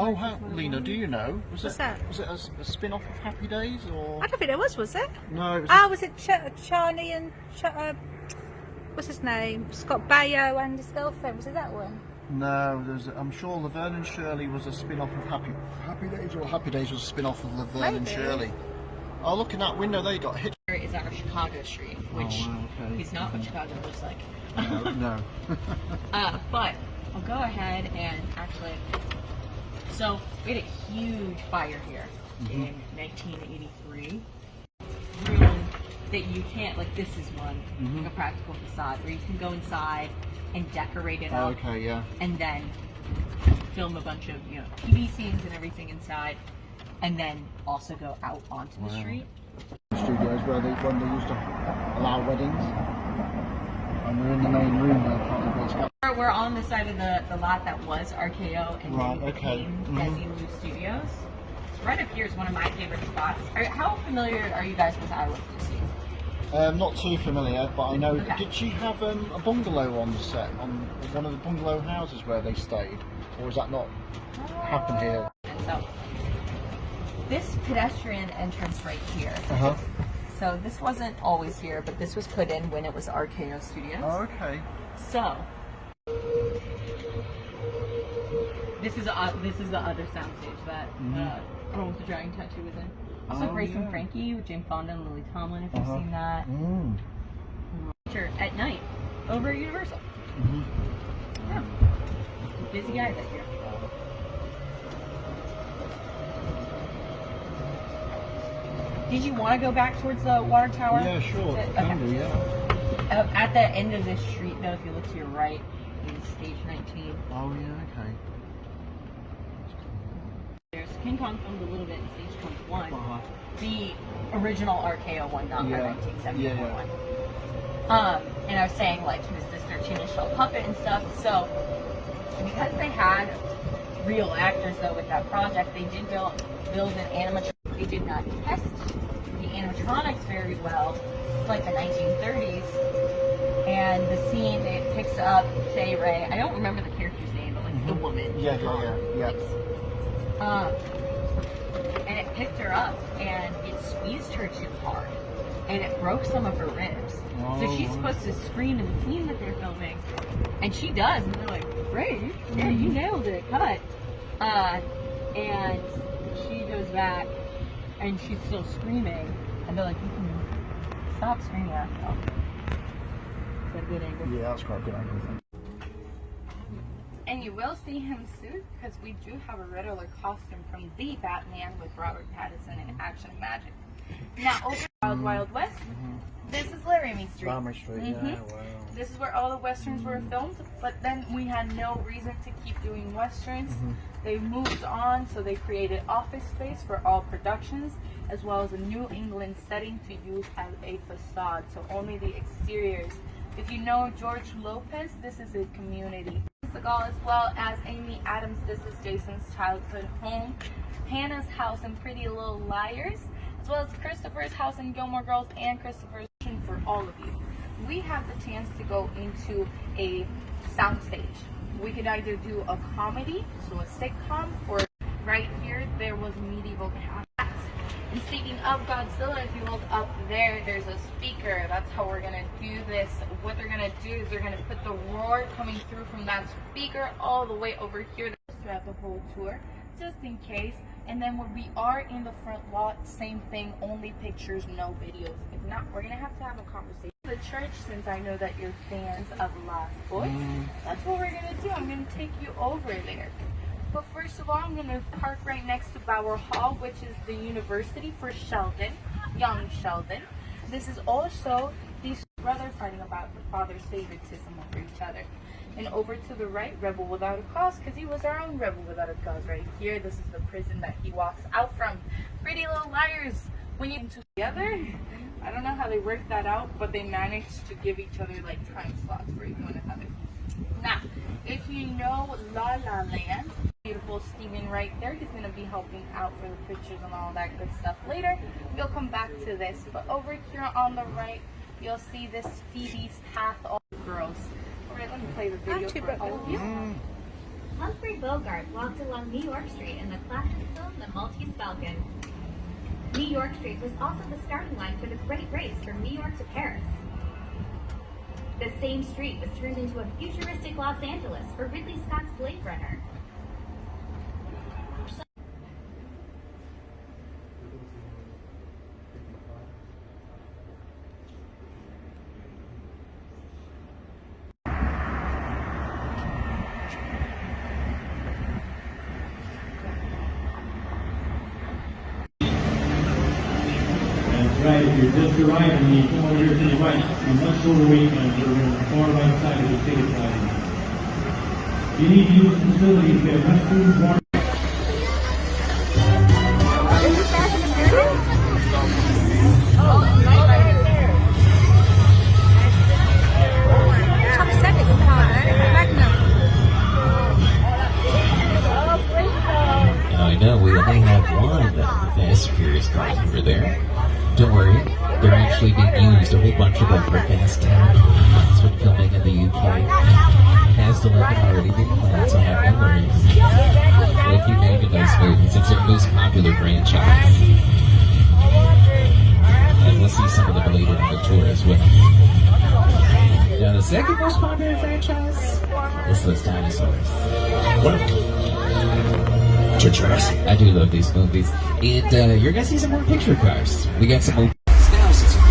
Oh, how, Lena, do you know? What's that? Was it a spin-off of Happy Days, or? I don't think there was it? No, it was. Ah, was it Charlie and what's his name? Scott Baio and his girlfriend. Was it that one? No, I'm sure Laverne and Shirley was a spin-off of Happy Days, or Happy Days was a spin-off of Laverne and Shirley. Oh, look in that window, they got hit. Is our Chicago street, which is not what Chicago looks like. No. But I'll go ahead and actually. So we had a huge fire here in 1983. Room that you can't, like, this is one, like a practical facade where you can go inside and decorate it up. Okay, yeah. And then film a bunch of, you know, TV scenes and everything inside, and then also go out onto the street. Studios when they used to allow weddings, and we're in the main room now. We're on the side of the lot that was RKO and then became Desilu Studios. So right up here is one of my favorite spots. How familiar are you guys with I Love Lucy? Not too familiar, but I know. Did she have a bungalow on the set, on one of the bungalow houses where they stayed, or does that not happen here? And so this pedestrian entrance right here. So this wasn't always here, but this was put in when it was RKO Studios. Oh, okay. So this is the other soundstage that Girl with the Dragon Tattoo was in. Also Grace and Frankie with Jane Fonda and Lily Tomlin, if you've seen that. At night over at Universal. Yeah. Busy guys right here. Did you want to go back towards the water tower? Yeah, sure. Yeah. At the end of this street, though, if you look to your right, is stage 19. Oh, yeah, okay. There's King Kong filmed a little bit in stage 21. The original RKO one, not the 1974 one. And I was saying, like, is this their Tina Shell puppet and stuff? So, because they had real actors, though, with that project, they did build an animatronic. They did not test the animatronics very well. It's like the 1930s. And the scene, it picks up Fay Ray. I don't remember the character's name, but like the woman. Yeah. And it picked her up and it squeezed her too hard. And it broke some of her ribs. So she's supposed to scream in the scene that they're filming. And she does. And they're like, Ray, yeah, you nailed it. Cut. And she goes back and she's still screaming. And they're like, you can stop screaming at her. Is that a good angle? Yeah, that's quite a good angle, I think. And you will see him soon because we do have a regular costume from the Batman with Robert Pattinson in Action and Magic. Now over Wild Wild West, this is Laramie Street. Laramie Street, yeah, wow. This is where all the westerns were filmed, but then we had no reason to keep doing westerns. They moved on, so they created office space for all productions, as well as a New England setting to use as a facade, so only the exteriors. If you know George Lopez, this is his community. Seagal, as well as Amy Adams, this is Jason's childhood home. Hannah's house in Pretty Little Liars, as well as Christopher's house in Gilmore Girls and Christopher's for all of you. We have the chance to go into a soundstage. We could either do a comedy, so a sitcom, or right here there was medieval cats. And speaking of Godzilla, if you look up there, there's a speaker. That's how we're gonna do this. What they're gonna do is they're gonna put the roar coming through from that speaker all the way over here throughout the whole tour, just in case. And then when we are in the front lot, same thing, only pictures, no videos. If not, we're gonna have to have a conversation. The church, since I know that you're fans of Lost Boys, that's what we're gonna do. I'm gonna take you over there. But first of all, I'm gonna park right next to Bauer Hall, which is the university for Sheldon, young Sheldon. This is also these brothers fighting about the father's favoritism over each other. And over to the right, Rebel Without a Cause, because he was our own Rebel Without a Cause right here. This is the prison that he walks out from. Pretty Little Liars. When you two together, I don't know how they worked that out, but they managed to give each other like time slots for one another. Now, if you know La La Land, beautiful Steven right there, he's going to be helping out for the pictures and all that good stuff later. We'll come back to this, but over here on the right, you'll see this Phoebe's Path, all the girls. Alright, let me play the video for all of you. Humphrey Bogart walked along New York Street in the classic film The Maltese Falcon. New York Street was also the starting line for the Great Race from New York to Paris. The same street was turned into a futuristic Los Angeles for Ridley Scott's Blade Runner. Right, if you're just arriving, you come over here to the right. You're much shorter wait times. We're on the far right side of the ticket side. You need to use the facilities. We have restrooms, water. Top 7 car, Magnum. I know we only have one Fast and Furious car over there. Don't worry, they're actually being used, a whole bunch of them for Fast 10. That's been filming in the UK. Fast 11 already been planned, so have no worries. Like you named in those movies, it's their most popular franchise. And we'll see some of them later on the tour as well. Now the second most popular franchise is those dinosaurs. Jurassic. I do love these movies. And you're gonna see some more picture cars. We got some more. Now, since you're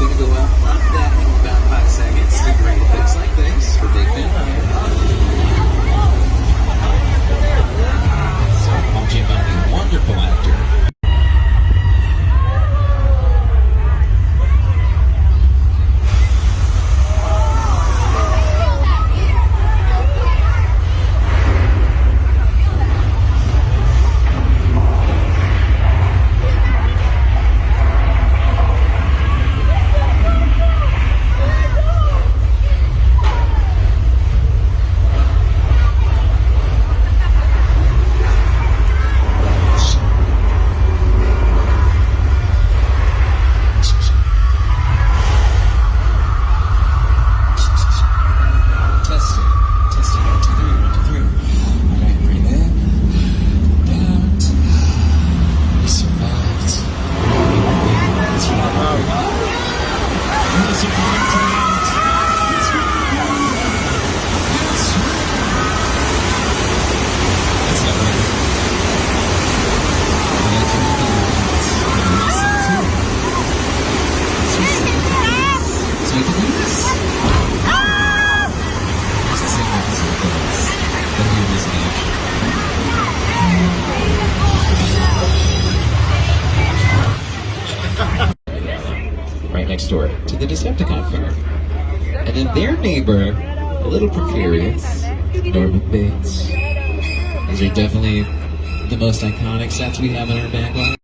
gonna go up that in about 5 seconds to great effects like this for Big Ben. So, Paul Giamatti, wonderful actor. Right next door to the Decepticon farm. And then their neighbor, a little precarious, Norman Bates. These are definitely the most iconic sets we have in our backlog.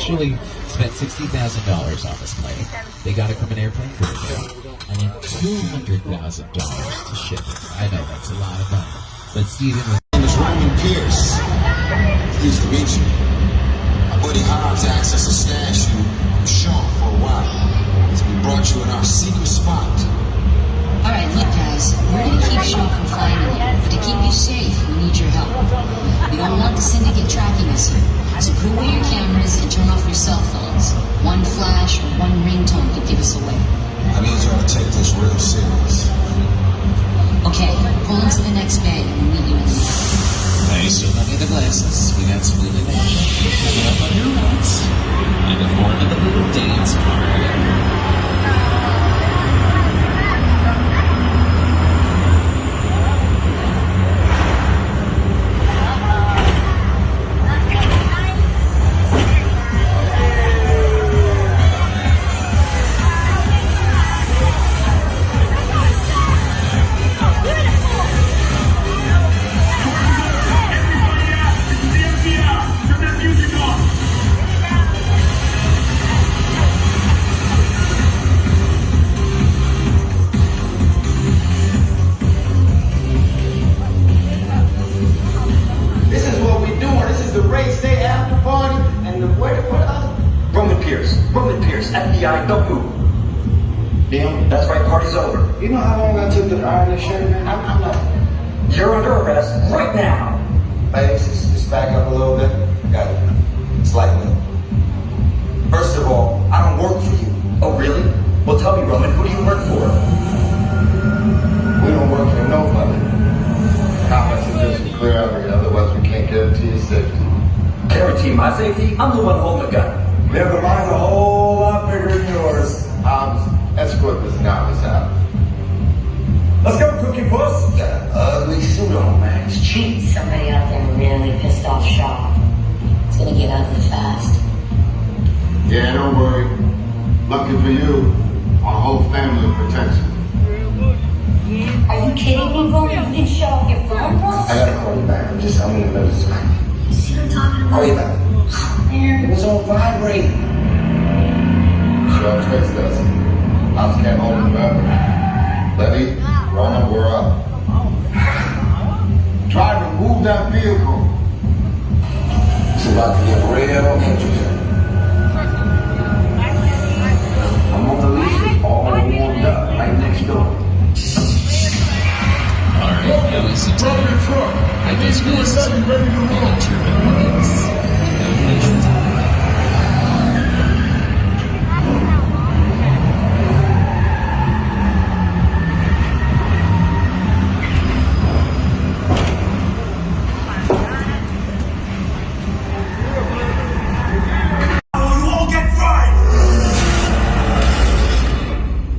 actually spent $60,000 on this plane. They got it from an airplane carrier. And then $200,000 to ship it. I know that's a lot of money. But Steven was... My name is Roman Pierce. Pleased to meet you. My buddy Hobbs asked us to stash you from Shaw for a while. So we brought you in our secret spot. Alright, look guys, we're gonna keep Shaw from finding you, but to keep you safe, we need your help. We don't want the syndicate tracking us here, so put away your cameras and turn off your cell phones. One flash or one ringtone could give us away. I need y'all to take this real serious. Okay, pull into the next bay and we'll meet you in the middle. I still don't need the glasses. We got some really bad. Coming up on your lights. And the form of the little dance party. FBI, don't move. Damn, that's right, party's over. You know how long I took to iron this shirt, man? I'm not. You're under arrest right now. Hey, just back up a little bit. Got it. Slightly. First of all, I don't work for you. Oh, really? Well, tell me, Roman, who do you work for? We don't work for nobody. Comments are just clear out here, otherwise we can't guarantee your safety. Guarantee my safety? I'm the one holding the gun. Never mind, a whole lot bigger than yours. Escort this novice out. Let's go, Cookie Puss. Got an ugly suit on, man. It's cheap. Somebody out there really pissed off Shaw. It's gonna get ugly fast. Yeah, don't worry. Lucky for you, our whole family protects you. Are you kidding me, bro? You can shut off your phone, bro? I gotta call you back. I'm in the middle of something. You see what I'm talking about? Call you back. Man. It was on vibrate. Shaw traced us. Ops can't hold him forever. Letty, Roman, we're up. Try to move that vehicle. It's about to get real interesting. I'm on the leash, all warmed up, right next door. Alright, now is the time. I guess we listen to volunteer meetings.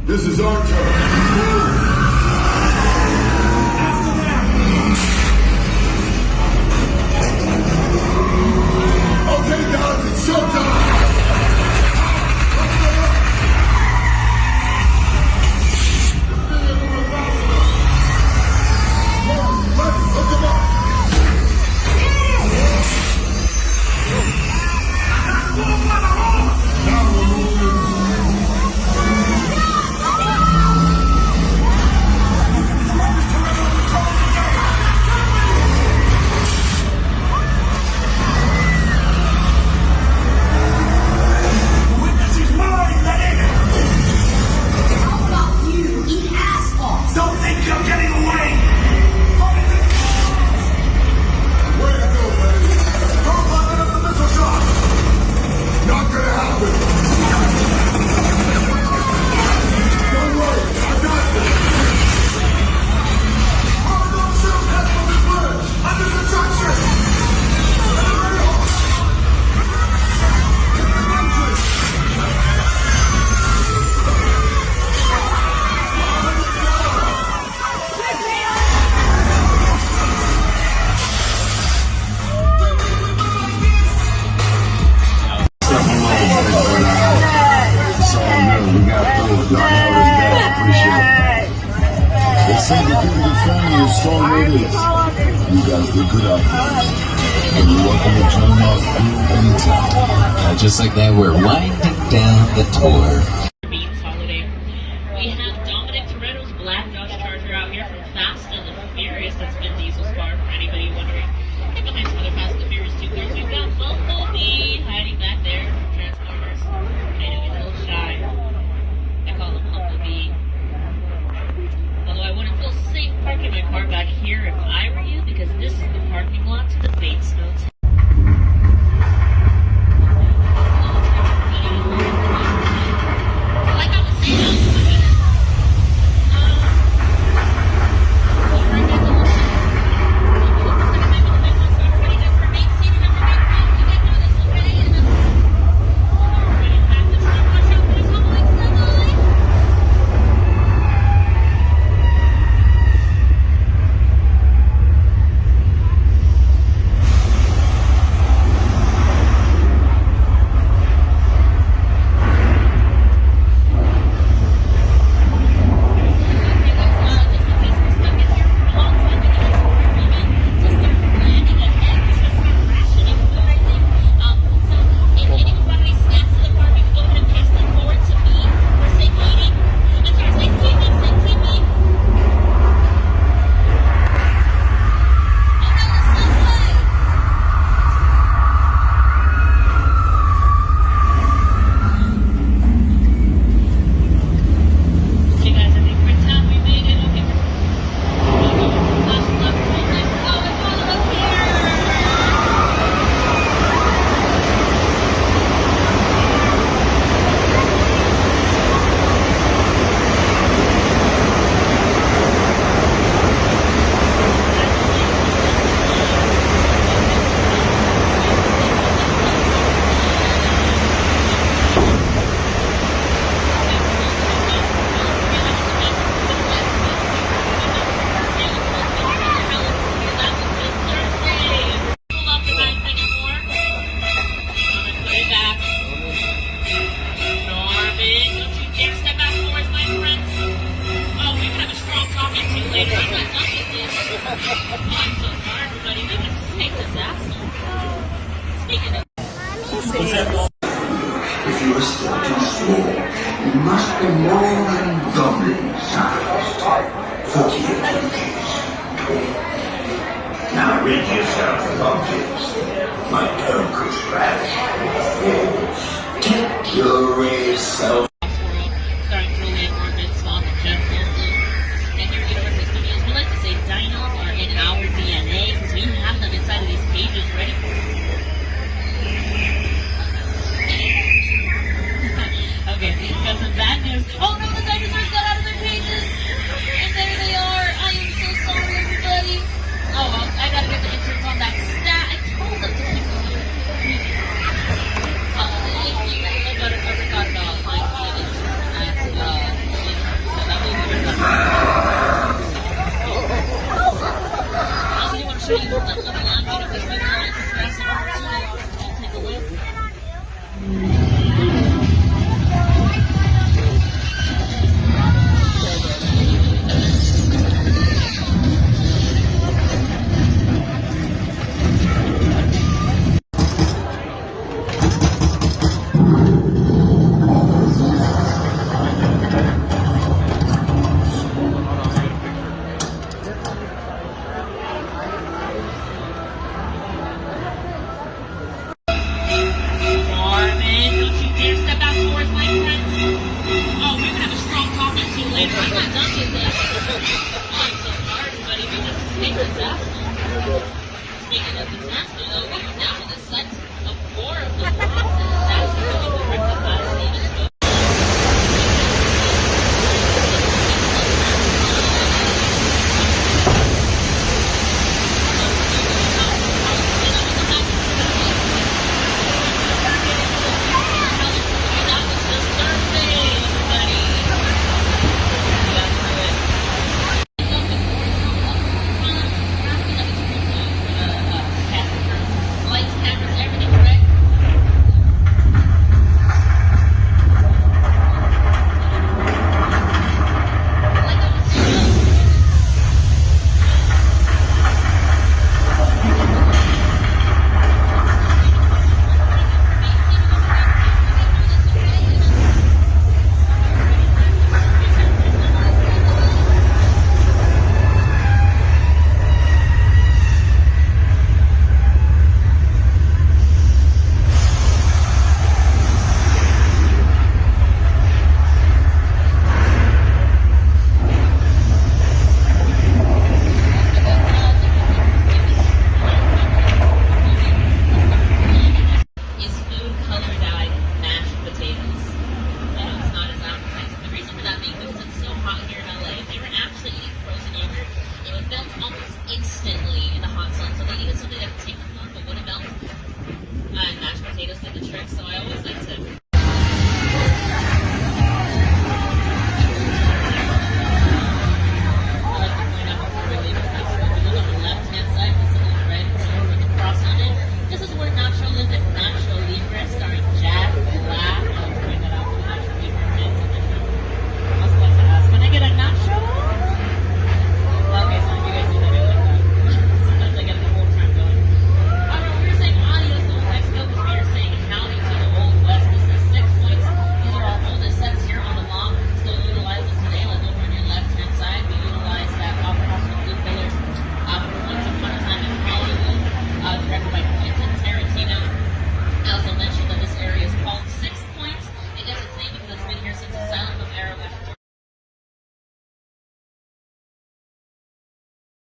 This is our turn. Okay, guys, it's showtime. They say the people family is strong with it. You guys did good out there. You're welcome to join us anytime. Just like that, we're winding down the tour. Beans holiday. We have Dominic Toretto's Black Dodge Charger out here from Fast and the Furious. That's Vin Diesel's car, for anybody wondering. And behind some other Fast and the Furious 2 cars, we've got Bumblebee hiding back there from Transformers. I know he's a little shy. I call him Bumblebee. Although I wouldn't feel safe parking my car back here if I were you, because this is the parking lot to the Bates Motel. Like I was saying, If you are still too small, you must be more than goblin-sized. 48 inches tall. Now rid yourself of objects like Uncle Scratch or Get your self